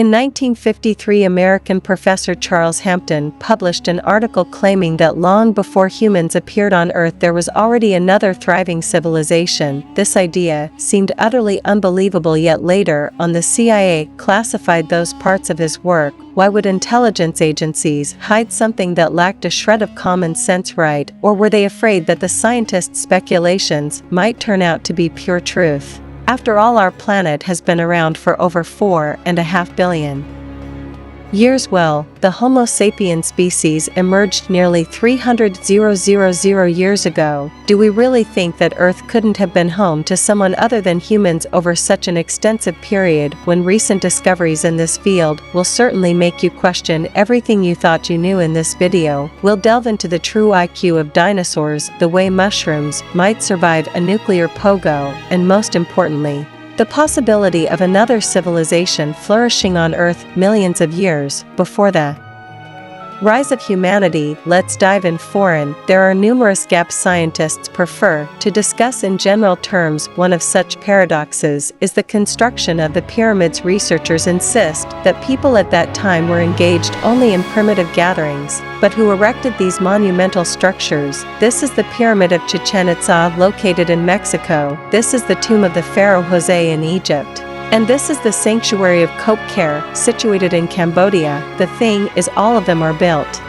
In 1953, American professor Charles Hampton published an article claiming that long before humans appeared on Earth there was already another thriving civilization. This idea seemed utterly unbelievable, yet later on the CIA classified those parts of his work. Why would intelligence agencies hide something that lacked a shred of common sense, right? Or were they afraid that the scientists' speculations might turn out to be pure truth? After all, our planet has been around for over 4.5 billion years. Well, the Homo sapiens species emerged nearly 300,000 years ago. Do we really think that Earth couldn't have been home to someone other than humans over such an extensive period? When recent discoveries in this field will certainly make you question everything you thought you knew. In this video, we'll delve into the true IQ of dinosaurs, the way mushrooms might survive a nuclear pogo, and most importantly, the possibility of another civilization flourishing on Earth millions of years before the rise of humanity. Let's dive in. Foreign. There are numerous gaps scientists prefer to discuss in general terms. One of such paradoxes is the construction of the pyramids. Researchers insist that people at that time were engaged only in primitive gatherings, but who erected these monumental structures? This is the Pyramid of Chichen Itza, located in Mexico. This is the tomb of the pharaoh Jose in Egypt. And this is the sanctuary of Kop Ker, situated in Cambodia. The thing is, all of them are built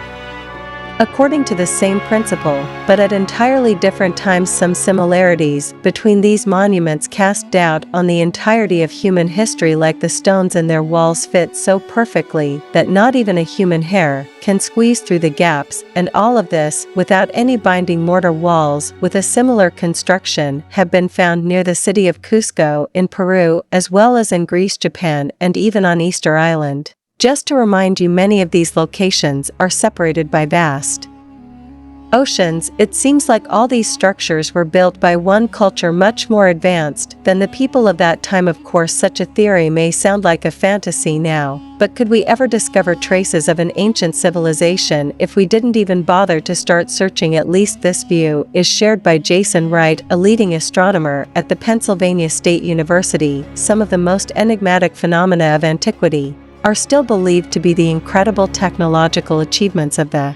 according to the same principle, but at entirely different times. Some similarities between these monuments cast doubt on the entirety of human history, like the stones in their walls fit so perfectly that not even a human hair can squeeze through the gaps, and all of this without any binding mortar walls. With a similar construction have been found near the city of Cusco in Peru, as well as in Greece, Japan, and even on Easter Island. Just to remind you, many of these locations are separated by vast oceans. It seems like all these structures were built by one culture much more advanced than the people of that time. Of course, such a theory may sound like a fantasy now, but could we ever discover traces of an ancient civilization if we didn't even bother to start searching? At least this view is shared by Jason Wright, a leading astronomer at the Pennsylvania State University. Some of the most enigmatic phenomena of antiquity are still believed to be the incredible technological achievements of the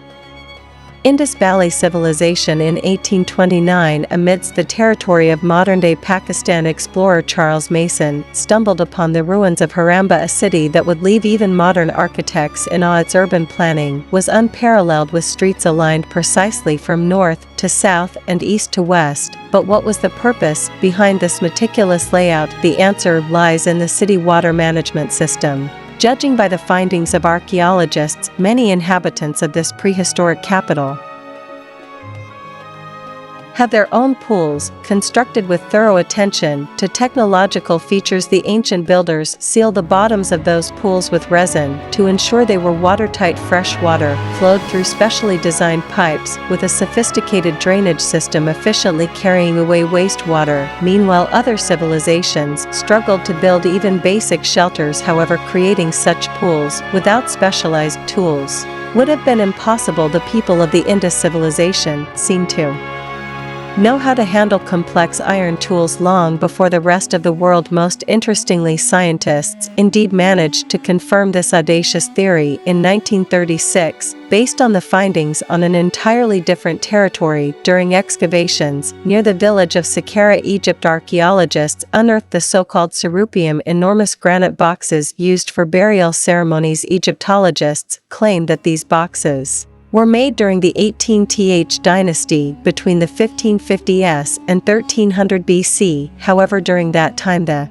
Indus Valley Civilization in 1829. Amidst the territory of modern-day Pakistan, explorer Charles Mason stumbled upon the ruins of Haramba, a city that would leave even modern architects in awe. Its urban planning was unparalleled, with streets aligned precisely from north to south and east to west. But what was the purpose behind this meticulous layout? The answer lies in the city water management system. Judging by the findings of archaeologists, many inhabitants of this prehistoric capital have their own pools, constructed with thorough attention to technological features. The ancient builders sealed the bottoms of those pools with resin to ensure they were watertight. Fresh water flowed through specially designed pipes, with a sophisticated drainage system efficiently carrying away wastewater. Meanwhile, other civilizations struggled to build even basic shelters. However, creating such pools without specialized tools would have been impossible. The people of the Indus civilization seemed to know how to handle complex iron tools long before the rest of the world. Most interestingly, scientists indeed managed to confirm this audacious theory in 1936, based on the findings on an entirely different territory. During excavations near the village of Saqqara, Egypt, archaeologists unearthed the so-called serupium, enormous granite boxes used for burial ceremonies. Egyptologists claim that these boxes were made during the 18th dynasty between the 1550s and 1300 BC. However, during that time the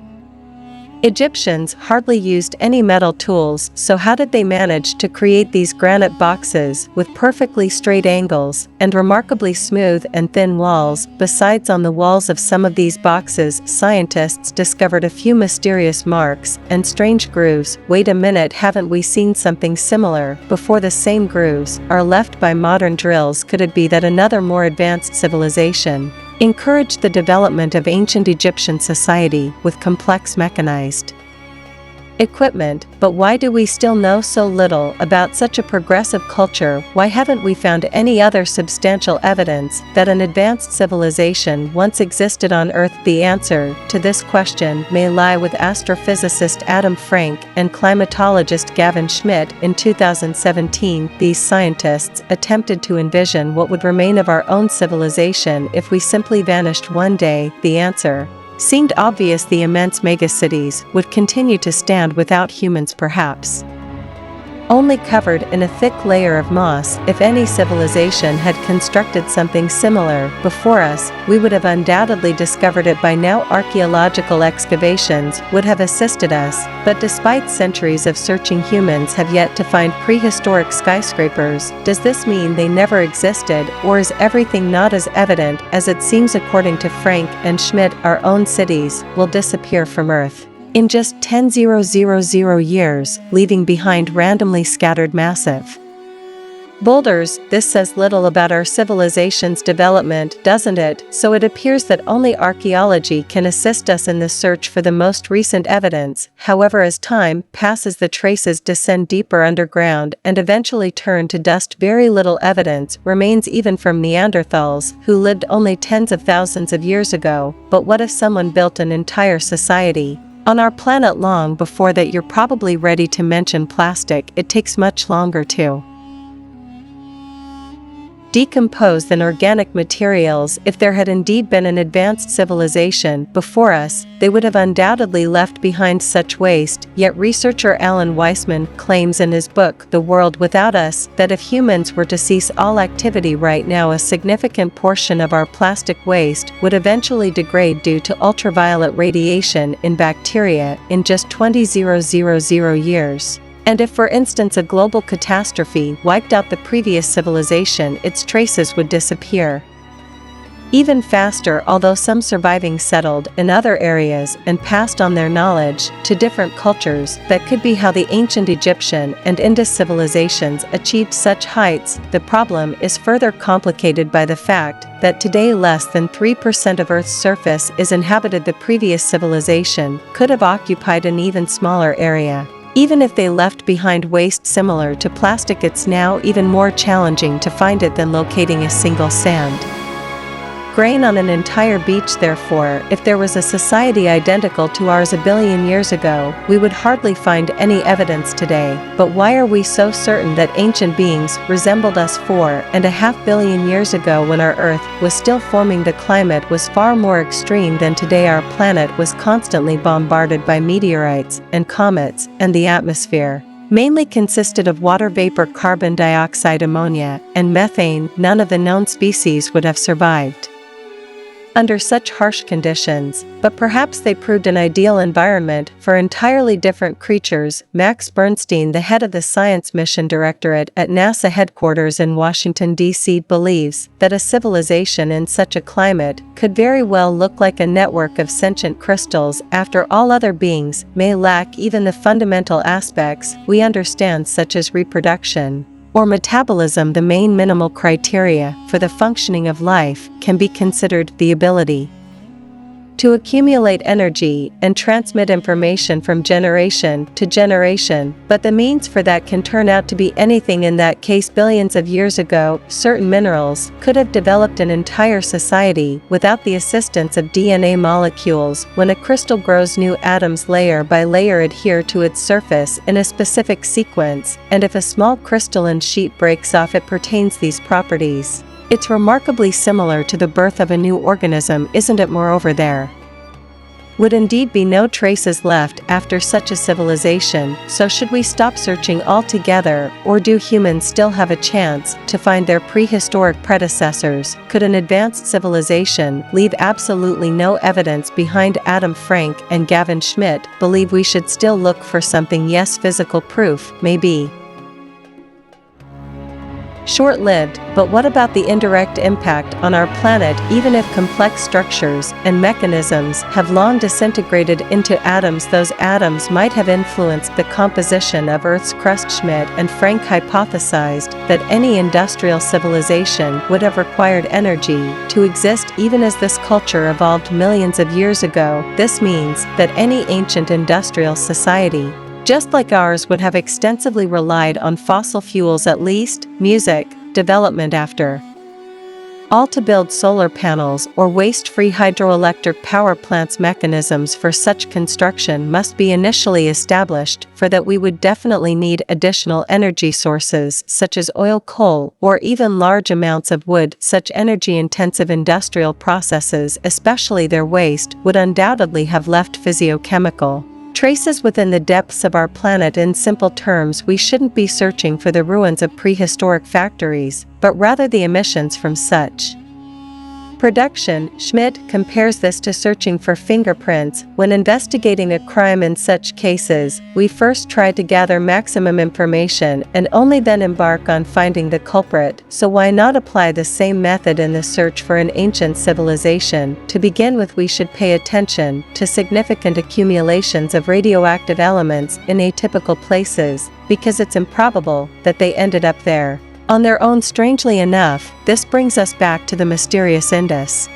Egyptians hardly used any metal tools, so how did they manage to create these granite boxes with perfectly straight angles and remarkably smooth and thin walls? Besides, on the walls of some of these boxes, scientists discovered a few mysterious marks and strange grooves. Wait a minute, haven't we seen something similar before? The same grooves are left by modern drills. Could it be that another more advanced civilization encouraged the development of ancient Egyptian society with complex mechanized equipment, but why do we still know so little about such a progressive culture? Why haven't we found any other substantial evidence that an advanced civilization once existed on Earth? The answer to this question may lie with astrophysicist Adam Frank and climatologist Gavin Schmidt. In 2017, these scientists attempted to envision what would remain of our own civilization if we simply vanished one day. The answer seemed obvious. The immense megacities would continue to stand without humans, perhaps only covered in a thick layer of moss. If any civilization had constructed something similar before us, we would have undoubtedly discovered it by now. Archaeological excavations would have assisted us, but despite centuries of searching, humans have yet to find prehistoric skyscrapers. Does this mean they never existed, or is everything not as evident as it seems? According to Frank and Schmidt, our own cities will disappear from Earth in just 10,000 years, leaving behind randomly scattered massive boulders. This says little about our civilization's development, doesn't it? So it appears that only archaeology can assist us in the search for the most recent evidence. However, as time passes, the traces descend deeper underground and eventually turn to dust. Very little evidence remains even from Neanderthals, who lived only tens of thousands of years ago. But what if someone built an entire society on our planet long before that? You're probably ready to mention plastic. It takes much longer to decompose than organic materials. If there had indeed been an advanced civilization before us, they would have undoubtedly left behind such waste. Yet researcher Alan Weissman claims in his book The World Without Us that if humans were to cease all activity right now, a significant portion of our plastic waste would eventually degrade due to ultraviolet radiation in bacteria in just 20,000 years. And if, for instance, a global catastrophe wiped out the previous civilization, its traces would disappear even faster. Although some surviving settled in other areas and passed on their knowledge to different cultures, that could be how the ancient Egyptian and Indus civilizations achieved such heights. The problem is further complicated by the fact that today less than 3% of Earth's surface is inhabited. The previous civilization could have occupied an even smaller area. Even if they left behind waste similar to plastic, it's now even more challenging to find it than locating a single sand grain on an entire beach. Therefore, if there was a society identical to ours a billion years ago, we would hardly find any evidence today. But why are we so certain that ancient beings resembled us 4.5 billion years ago, when our Earth was still forming? The climate was far more extreme than today. Our planet was constantly bombarded by meteorites and comets, and the atmosphere mainly consisted of water vapor, carbon dioxide, ammonia, and methane. None of the known species would have survived under such harsh conditions, but perhaps they proved an ideal environment for entirely different creatures. Max Bernstein, the head of the Science Mission Directorate at NASA headquarters in Washington, D.C., believes that a civilization in such a climate could very well look like a network of sentient crystals. After all, other beings may lack even the fundamental aspects we understand, such as reproduction or metabolism. The main minimal criteria for the functioning of life can be considered the ability to accumulate energy and transmit information from generation to generation, but the means for that can turn out to be anything. In that case, billions of years ago, certain minerals could have developed an entire society without the assistance of DNA molecules. When a crystal grows, new atoms layer by layer adhere to its surface in a specific sequence, and if a small crystalline sheet breaks off, it retains these properties. It's remarkably similar to the birth of a new organism, isn't it? Moreover, there would indeed be no traces left after such a civilization. So should we stop searching altogether, or do humans still have a chance to find their prehistoric predecessors? Could an advanced civilization leave absolutely no evidence behind? Adam Frank and Gavin Schmidt believe we should still look for something. Yes, physical proof may be short-lived, but what about the indirect impact on our planet? Even if complex structures and mechanisms have long disintegrated into atoms, those atoms might have influenced the composition of Earth's crust. Schmidt and Frank hypothesized that any industrial civilization would have required energy to exist, even as this culture evolved millions of years ago. This means that any ancient industrial society just like ours would have extensively relied on fossil fuels at least, music, development after all to build solar panels or waste-free hydroelectric power plants. Mechanisms for such construction must be initially established, for that we would definitely need additional energy sources such as oil, coal, or even large amounts of wood. Such energy-intensive industrial processes, especially their waste, would undoubtedly have left physiochemical traces within the depths of our planet. In simple terms, we shouldn't be searching for the ruins of prehistoric factories, but rather the emissions from such production. Schmidt compares this to searching for fingerprints. When investigating a crime in such cases, we first try to gather maximum information and only then embark on finding the culprit. So why not apply the same method in the search for an ancient civilization? To begin with, we should pay attention to significant accumulations of radioactive elements in atypical places, because it's improbable that they ended up there on their own. Strangely enough, this brings us back to the mysterious Indus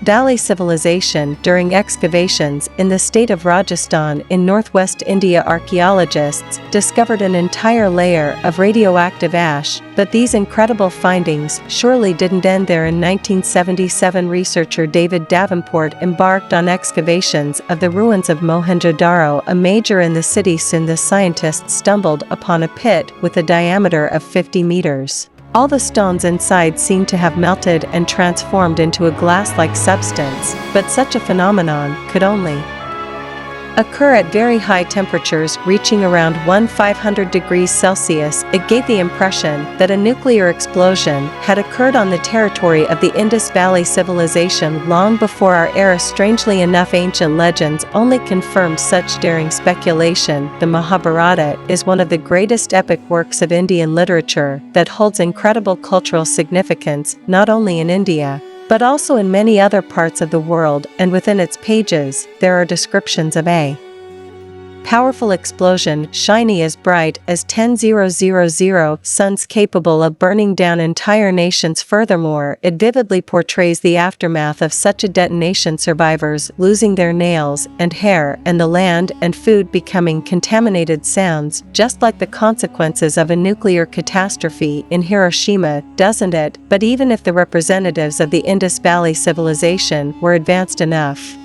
Valley civilization. During excavations in the state of Rajasthan in northwest India, archaeologists discovered an entire layer of radioactive ash, but these incredible findings surely didn't end there. In 1977, researcher David Davenport embarked on excavations of the ruins of Mohenjo-daro, a major in the city. Soon the scientists stumbled upon a pit with a diameter of 50 meters. All the stones inside seemed to have melted and transformed into a glass-like substance, but such a phenomenon could only occur at very high temperatures, reaching around 1500 degrees Celsius. It gave the impression that a nuclear explosion had occurred on the territory of the Indus Valley civilization long before our era. Strangely enough, ancient legends only confirmed such daring speculation. The Mahabharata is one of the greatest epic works of Indian literature that holds incredible cultural significance, not only in India, but also in many other parts of the world, and within its pages, there are descriptions of a powerful explosion, shiny as bright as 10,000 suns, capable of burning down entire nations. Furthermore, it vividly portrays the aftermath of such a detonation, survivors losing their nails and hair, and the land and food becoming contaminated. Sounds just like the consequences of a nuclear catastrophe in Hiroshima, doesn't it? But even if the representatives of the Indus Valley civilization were advanced enough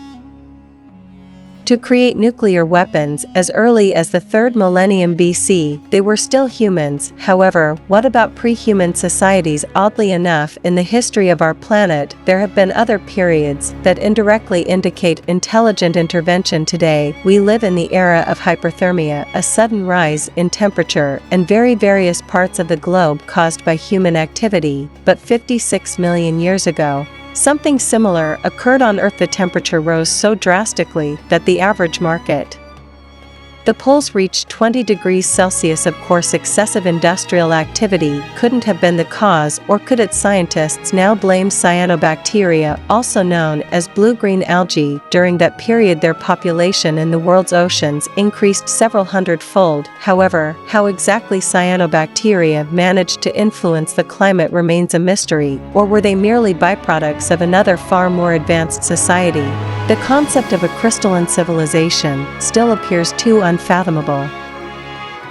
to create nuclear weapons as early as the 3rd millennium BC, they were still humans. However, what about pre-human societies? Oddly enough, in the history of our planet, there have been other periods that indirectly indicate intelligent intervention. Today, we live in the era of hyperthermia, a sudden rise in temperature in various parts of the globe caused by human activity. But 56 million years ago, something similar occurred on Earth. The temperature rose so drastically that the average market the poles reached 20 degrees Celsius. Of course, excessive industrial activity couldn't have been the cause, or could it? Scientists now blame cyanobacteria, also known as blue-green algae. During that period, their population in the world's oceans increased several hundredfold. However, how exactly cyanobacteria managed to influence the climate remains a mystery, or were they merely byproducts of another far more advanced society? The concept of a crystalline civilization still appears too unfathomable.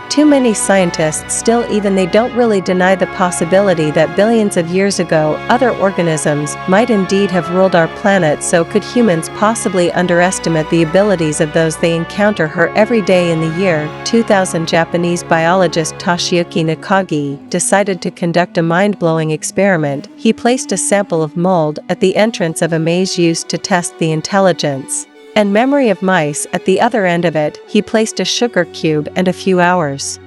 Too many scientists still they don't really deny the possibility that billions of years ago, other organisms might indeed have ruled our planet. So could humans possibly underestimate the abilities of those they encounter her every day? In the year 2000, Japanese biologist Toshiyuki Nakagi decided to conduct a mind-blowing experiment. He placed a sample of mold at the entrance of a maze used to test the intelligence and memory of mice. At the other end of it, he placed a sugar cube, and a few hours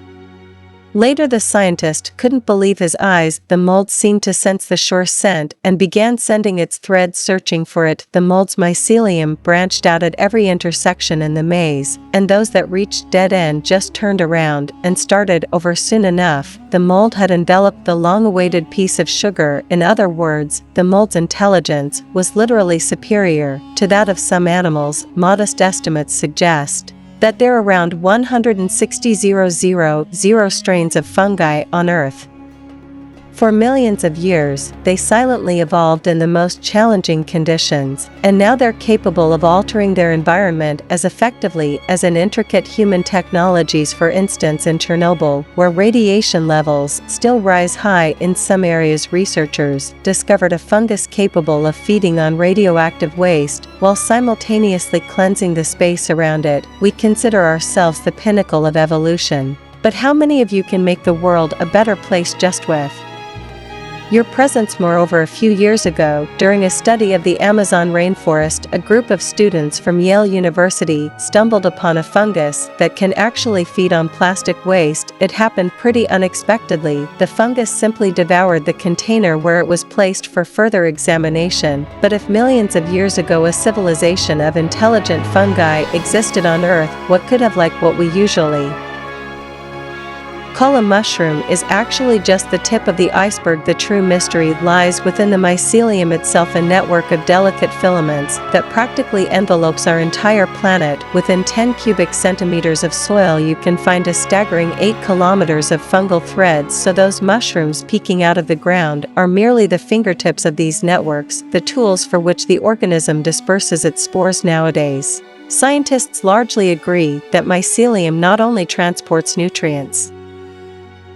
later, the scientist couldn't believe his eyes. The mold seemed to sense the sure scent and began sending its threads searching for it. The mold's mycelium branched out at every intersection in the maze, and those that reached dead end just turned around and started over. Soon enough, the mold had enveloped the long-awaited piece of sugar. In other words, the mold's intelligence was literally superior to that of some animals. Modest estimates suggest that there are around 160,000 strains of fungi on Earth. For millions of years, they silently evolved in the most challenging conditions, and now they're capable of altering their environment as effectively as in intricate human technologies. For instance, in Chernobyl, where radiation levels still rise high in some areas, researchers discovered a fungus capable of feeding on radioactive waste while simultaneously cleansing the space around it. We consider ourselves the pinnacle of evolution. But how many of you can make the world a better place just with your presence? Moreover, a few years ago, during a study of the Amazon rainforest, a group of students from Yale University stumbled upon a fungus that can actually feed on plastic waste. It happened pretty unexpectedly. The fungus simply devoured the container where it was placed for further examination. But if millions of years ago a civilization of intelligent fungi existed on Earth, what could have like what we usually call a mushroom is actually just the tip of the iceberg. The true mystery lies within the mycelium itself, a network of delicate filaments that practically envelopes our entire planet. Within 10 cubic centimeters of soil you can find a staggering 8 kilometers of fungal threads, so those mushrooms peeking out of the ground are merely the fingertips of these networks, the tools for which the organism disperses its spores. Nowadays, scientists largely agree that mycelium not only transports nutrients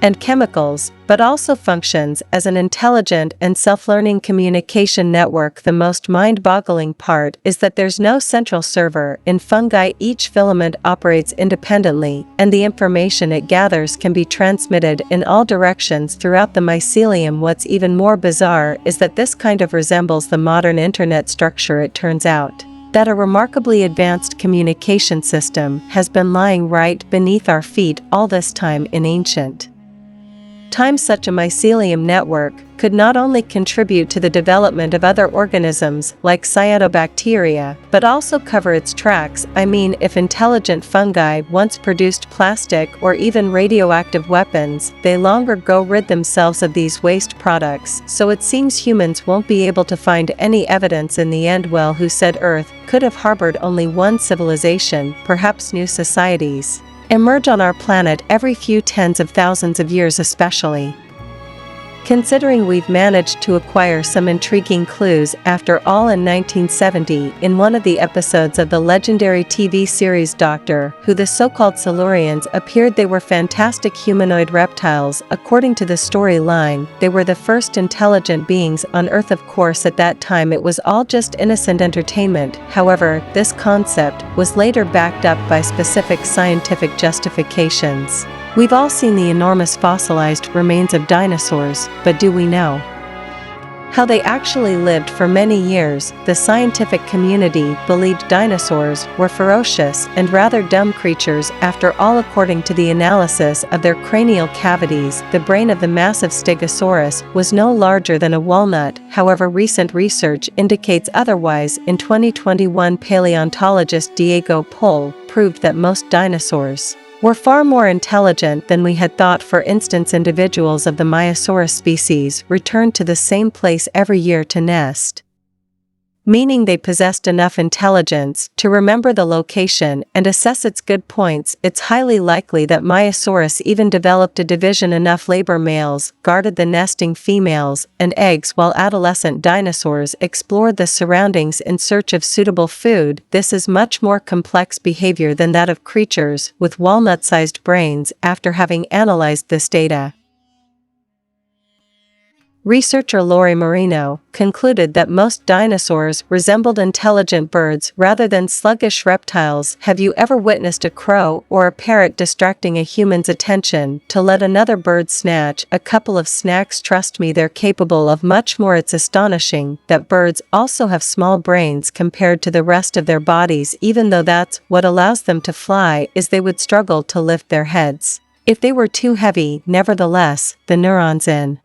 and chemicals, but also functions as an intelligent and self-learning communication network. The most mind-boggling part is that there's no central server. In fungi, each filament operates independently, and the information it gathers can be transmitted in all directions throughout the mycelium. What's even more bizarre is that this kind of resembles the modern internet structure. It turns out that a remarkably advanced communication system has been lying right beneath our feet all this time. In ancient times, such a mycelium network could not only contribute to the development of other organisms like cyanobacteria, but also cover its tracks. I mean, if intelligent fungi once produced plastic or even radioactive weapons, they long ago rid themselves of these waste products. So it seems humans won't be able to find any evidence in the end. Well, who said Earth could have harbored only one civilization? Perhaps new societies emerge on our planet every few tens of thousands of years, especially considering we've managed to acquire some intriguing clues. After all, in 1970, in one of the episodes of the legendary TV series Doctor Who, the so-called Silurians appeared. They were fantastic humanoid reptiles. According to the storyline, they were the first intelligent beings on Earth. Of course, at that time it was all just innocent entertainment. However, this concept was later backed up by specific scientific justifications. We've all seen the enormous fossilized remains of dinosaurs, but do we know how they actually lived for many years? The scientific community believed dinosaurs were ferocious and rather dumb creatures. After all, according to the analysis of their cranial cavities, the brain of the massive Stegosaurus was no larger than a walnut. However, recent research indicates otherwise. In 2021, paleontologist Diego Pol proved that most dinosaurs were far more intelligent than we had thought. For instance, individuals of the Maiasaurus species returned to the same place every year to nest, meaning they possessed enough intelligence to remember the location and assess its good points. It's highly likely that Maiasaurus even developed a division. Enough labor males guarded the nesting females and eggs, while adolescent dinosaurs explored the surroundings in search of suitable food. This is much more complex behavior than that of creatures with walnut-sized brains. After having analyzed this data, researcher Lori Marino concluded that most dinosaurs resembled intelligent birds rather than sluggish reptiles. Have you ever witnessed a crow or a parrot distracting a human's attention to let another bird snatch a couple of snacks? Trust me, they're capable of much more. It's astonishing that birds also have small brains compared to the rest of their bodies, even though that's what allows them to fly, is they would struggle to lift their heads if they were too heavy. Nevertheless, the neurons in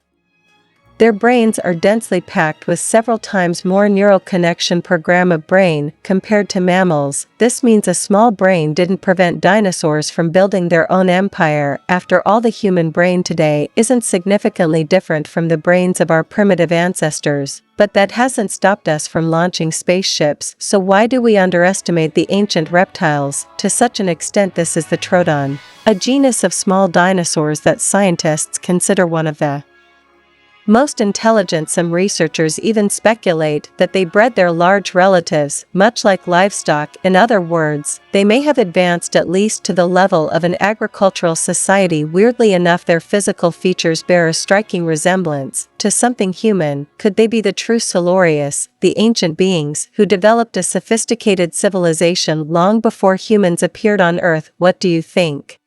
their brains are densely packed with several times more neural connection per gram of brain compared to mammals. This means a small brain didn't prevent dinosaurs from building their own empire. After all, the human brain today isn't significantly different from the brains of our primitive ancestors, but that hasn't stopped us from launching spaceships. So why do we underestimate the ancient reptiles to such an extent? This is the Troodon, a genus of small dinosaurs that scientists consider one of the Most intelligent some researchers even speculate that they bred their large relatives, much like livestock. In other words, they may have advanced at least to the level of an agricultural society. Weirdly enough, their physical features bear a striking resemblance to something human. Could they be the true Silurians, the ancient beings who developed a sophisticated civilization long before humans appeared on Earth? What do you think?